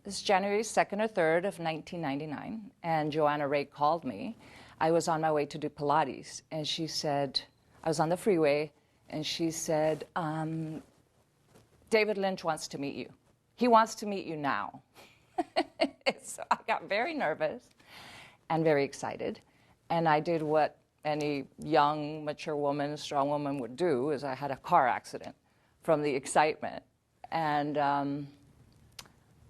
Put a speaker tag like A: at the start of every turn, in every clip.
A: was January 2nd or 3rd of 1999, and Joanna Ray called me. I was on my way to do Pilates, and she said, I was on the freeway, and she said, David Lynch wants to meet you. He wants to meet you now. So I got very nervous and very excited, and I did what any young, mature woman, strong woman would do, is I had a car accident from the excitement. And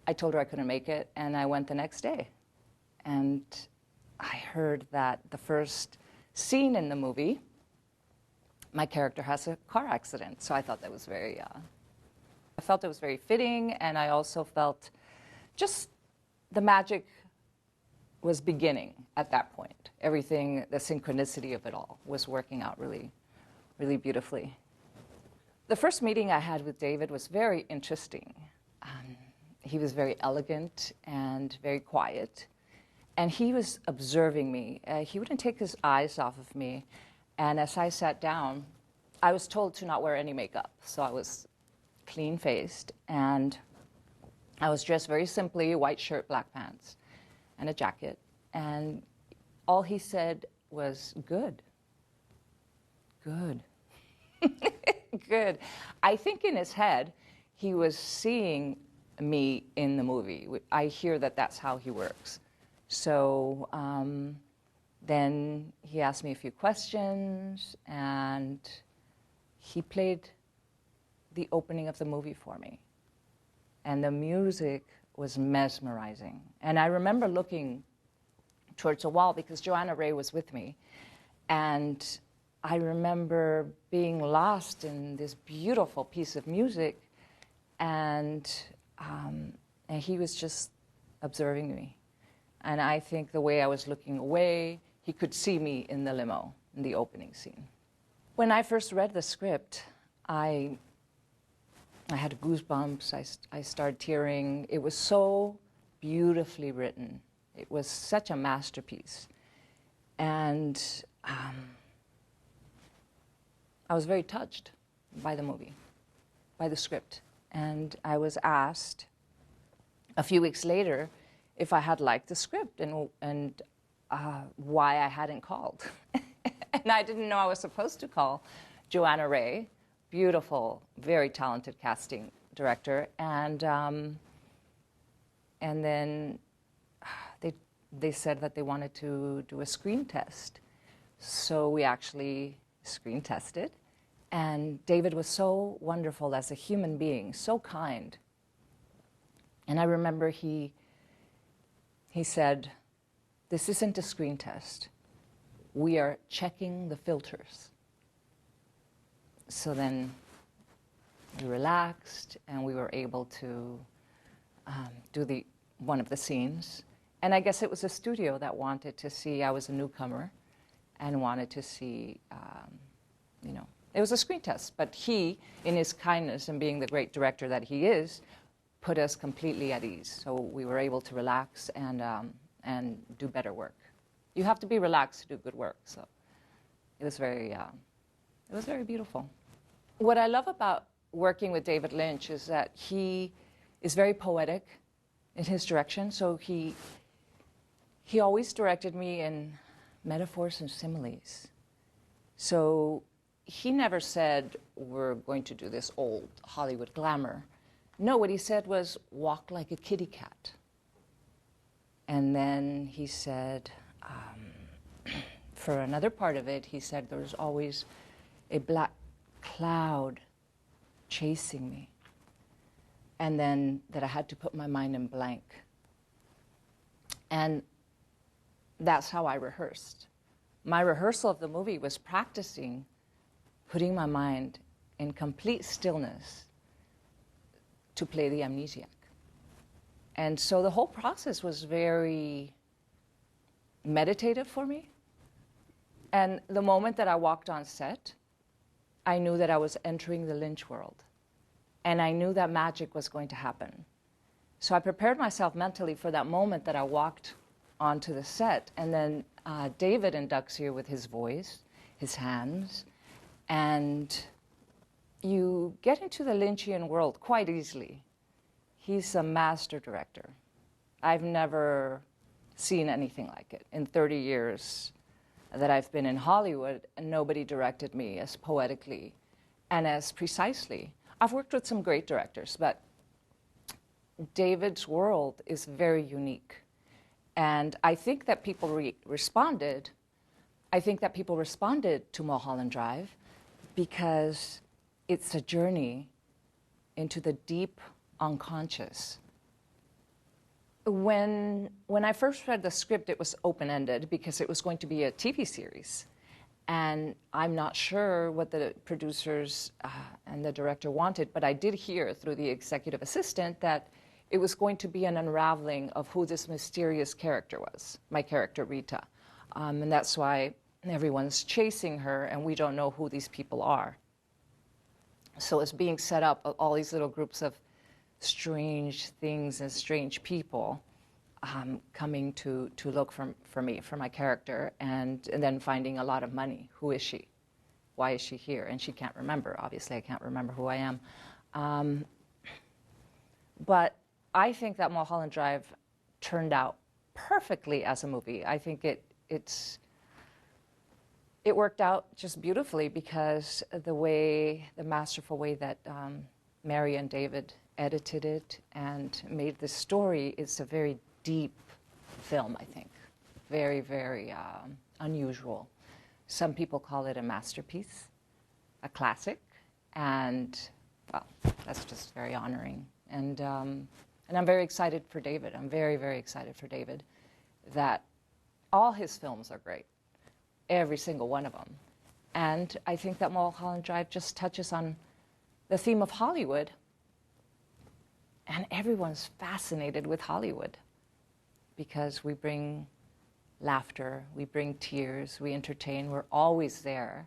A: I told her I couldn't make it, and I went the next day. And I heard that the first scene in the movie, my character has a car accident. So I thought that was very, I felt it was very fitting, and I also felt just the magic was beginning at that point. Everything, the synchronicity of it all was working out really, really beautifully. The first meeting I had with David was very interesting. He was very elegant and very quiet, and he was observing me. He wouldn't take his eyes off of me, and as I sat down, I was told to not wear any makeup, so I was clean-faced, and I was dressed very simply, white shirt, black pants, and a jacket, and all he said was, good, good. Good. I think in his head, he was seeing me in the movie. I hear that that's how he works. So then he asked me a few questions, and he played the opening of the movie for me. And the music was mesmerizing. And I remember looking towards a wall because Joanna Ray was with me. And I remember being lost in this beautiful piece of music, and he was just observing me. And I think the way I was looking away, he could see me in the limo in the opening scene. When I first read the script, I had goosebumps. I started tearing. It was so beautifully written. It was such a masterpiece. And I was very touched by the movie, by the script. And I was asked a few weeks later if I had liked the script and why I hadn't called. And I didn't know I was supposed to call Joanna Ray, beautiful, very talented casting director. And then they said that they wanted to do a screen test. So we actually screen tested, and David was so wonderful as a human being, so kind. And I remember he said, this isn't a screen test. We are checking the filters. So then we relaxed, and we were able to do one of the scenes. And I guess it was a studio that wanted to see I was a newcomer and wanted to see, you know, it was a screen test. But he, in his kindness and being the great director that he is, put us completely at ease. So we were able to relax and do better work. You have to be relaxed to do good work. So it was very beautiful. What I love about working with David Lynch is that he is very poetic in his direction. So he always directed me in metaphors and similes. So he never said, we're going to do this old Hollywood glamour. No, what he said was, walk like a kitty cat. And then he said, for another part of it, he said there was always a black cloud chasing me. And then that I had to put my mind in blank. And that's how I rehearsed. My rehearsal of the movie was practicing putting my mind in complete stillness to play the amnesiac. And so the whole process was very meditative for me. And the moment that I walked on set, I knew that I was entering the Lynch world. And I knew that magic was going to happen. So I prepared myself mentally for that moment that I walked onto the set. And then David inducts you with his voice, his hands, and you get into the Lynchian world quite easily. He's a master director. I've never seen anything like it. In 30 years that I've been in Hollywood, nobody directed me as poetically and as precisely. I've worked with some great directors, but David's world is very unique. And I think that people responded. I think that people responded to Mulholland Drive because it's a journey into the deep unconscious. When I first read the script, it was open-ended because it was going to be a TV series. And I'm not sure what the producers and the director wanted, but I did hear through the executive assistant that it was going to be an unraveling of who this mysterious character was, my character Rita. And that's why everyone's chasing her and we don't know who these people are. So it's being set up, all these little groups of strange things and strange people coming to look for me, for my character, and then finding a lot of money. Who is she? Why is she here? And she can't remember. Obviously, I can't remember who I am. But I think that Mulholland Drive turned out perfectly as a movie. I think it worked out just beautifully because the masterful way that Mary and David edited it and made the story is a very deep film, I think. Very, very unusual. Some people call it a masterpiece, a classic, and, well, that's just very honoring. And I'm very excited for David. I'm very, very excited for David that all his films are great, every single one of them. And I think that Mulholland Drive just touches on the theme of Hollywood, and everyone's fascinated with Hollywood because we bring laughter, we bring tears, we entertain, we're always there.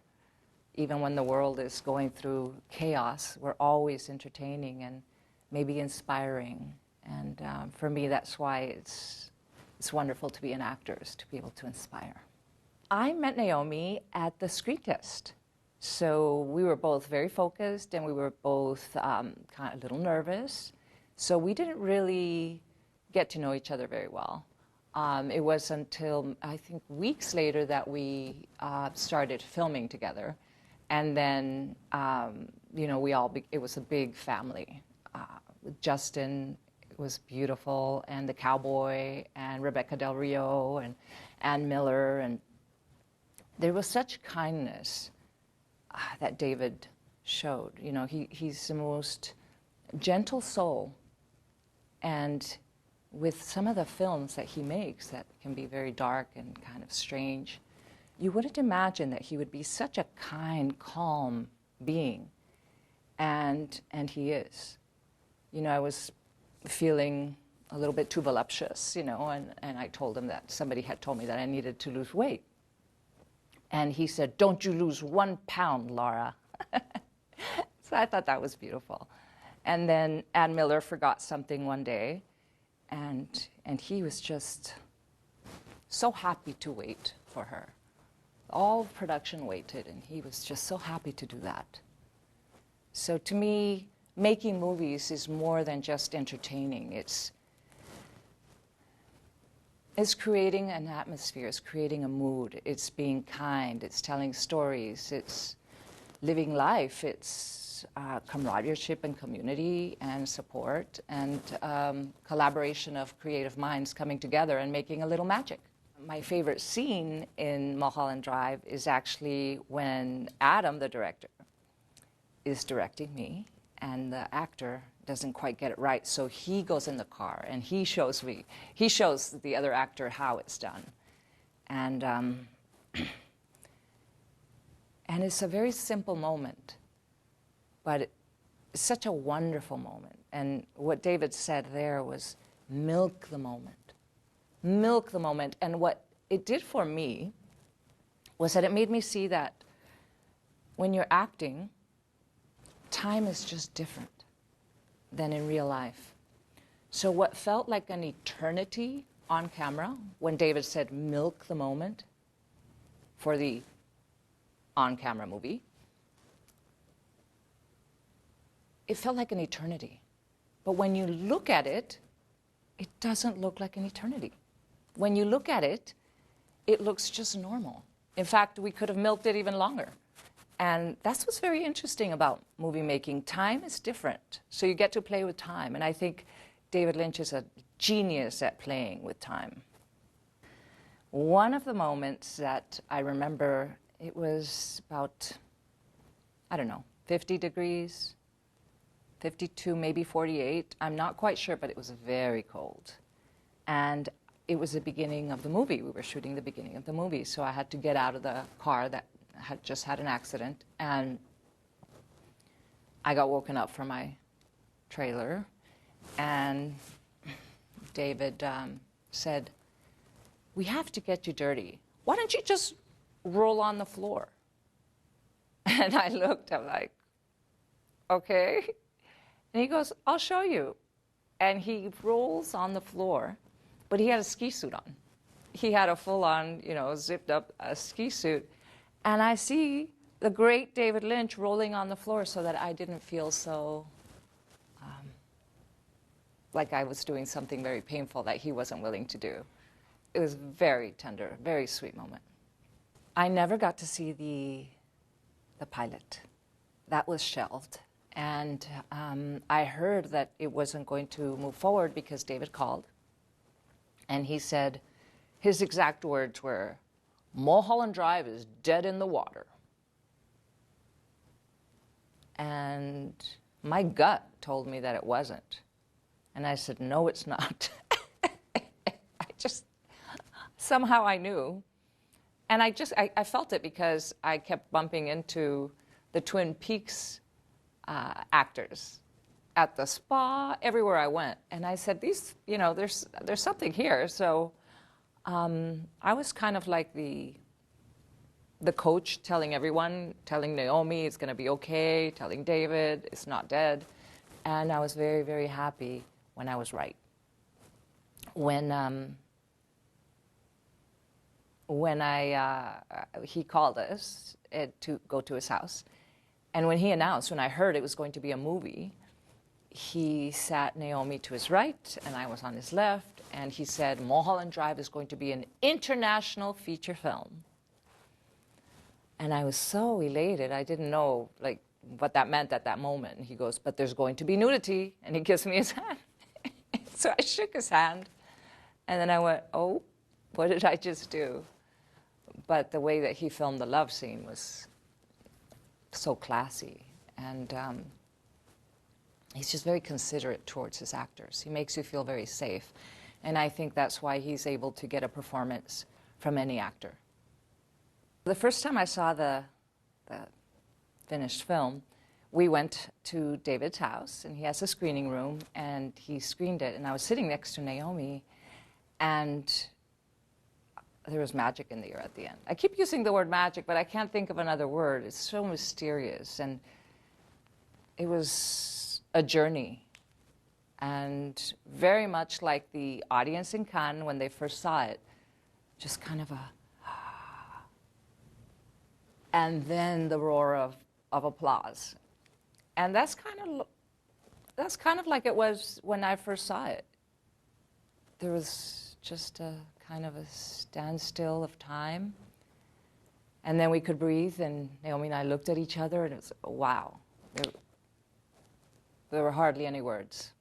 A: Even when the world is going through chaos, we're always entertaining and maybe inspiring. And for me, that's why it's wonderful to be an actor, is to be able to inspire. I met Naomi at the screen test. So we were both very focused and we were both kind of a little nervous. So we didn't really get to know each other very well. It was until, I think, weeks later that we started filming together. And then, you know, it was a big family. Justin was beautiful, and the cowboy, and Rebecca Del Rio, and Ann Miller. And there was such kindness that David showed. You know, he's the most gentle soul. And with some of the films that he makes that can be very dark and kind of strange, you wouldn't imagine that he would be such a kind, calm being. And he is. You know, I was feeling a little bit too voluptuous, you know, and I told him that somebody had told me that I needed to lose weight. And he said, "Don't you lose 1 pound, Laura." So I thought that was beautiful. And then Ann Miller forgot something one day, and he was just so happy to wait for her. All of production waited, and he was just so happy to do that. So to me, making movies is more than just entertaining. It's creating an atmosphere, it's creating a mood, it's being kind, it's telling stories, it's living life, it's camaraderie and community and support and collaboration of creative minds coming together and making a little magic. My favorite scene in Mulholland Drive is actually when Adam, the director, is directing me and the actor doesn't quite get it right, so he goes in the car and he shows the other actor how it's done. And it's a very simple moment, but it's such a wonderful moment. And what David said there was, milk the moment. Milk the moment. And what it did for me was that it made me see that when you're acting, time is just different than in real life. So what felt like an eternity on camera, when David said, milk the moment for the on-camera movie, it felt like an eternity. But when you look at it, it doesn't look like an eternity. When you look at it, it looks just normal. In fact, we could have milked it even longer. And that's what's very interesting about movie making. Time is different, so you get to play with time. And I think David Lynch is a genius at playing with time. One of the moments that I remember, it was about, I don't know, 50 degrees, 52, maybe 48. I'm not quite sure, but it was very cold. And it was the beginning of the movie. We were shooting the beginning of the movie, so I had to get out of the car that had just had an accident, and I got woken up from my trailer, and David said, "We have to get you dirty. Why don't you just roll on the floor?" And I looked, I'm like, okay. And he goes, "I'll show you." And he rolls on the floor, but he had a ski suit on. He had a full-on, zipped up ski suit. And I see the great David Lynch rolling on the floor so that I didn't feel so like I was doing something very painful that he wasn't willing to do. It was very tender, very sweet moment. I never got to see the pilot. That was shelved. And I heard that it wasn't going to move forward because David called. And he said, his exact words were, "Mulholland Drive is dead in the water." And my gut told me that it wasn't. And I said, "No, it's not." Somehow I knew. And I felt it because I kept bumping into the Twin Peaks actors at the spa, everywhere I went. And I said, there's something here. So I was kind of like the coach telling everyone, telling Naomi it's going to be okay, telling David it's not dead. And I was very, very happy when I was right. When he called us to go to his house, and when he announced, when I heard it was going to be a movie, he sat Naomi to his right, and I was on his left, and he said, "Mulholland Drive is going to be an international feature film." And I was so elated. I didn't know what that meant at that moment. And he goes, "But there's going to be nudity," and he gives me his hand. So I shook his hand, and then I went, "Oh, what did I just do?" But the way that he filmed the love scene was so classy, and he's just very considerate towards his actors. He makes you feel very safe, and I think that's why he's able to get a performance from any actor. The first time I saw the finished film, we went to David's house, and he has a screening room, and he screened it, and I was sitting next to Naomi, and there was magic in the air at the end. I keep using the word magic, but I can't think of another word. It's so mysterious, and it was a journey. And very much like the audience in Cannes when they first saw it, just kind of and then the roar of applause. And that's kind of like it was when I first saw it. There was just a kind of a standstill of time. And then we could breathe, and Naomi and I looked at each other, and it was, wow. There were hardly any words.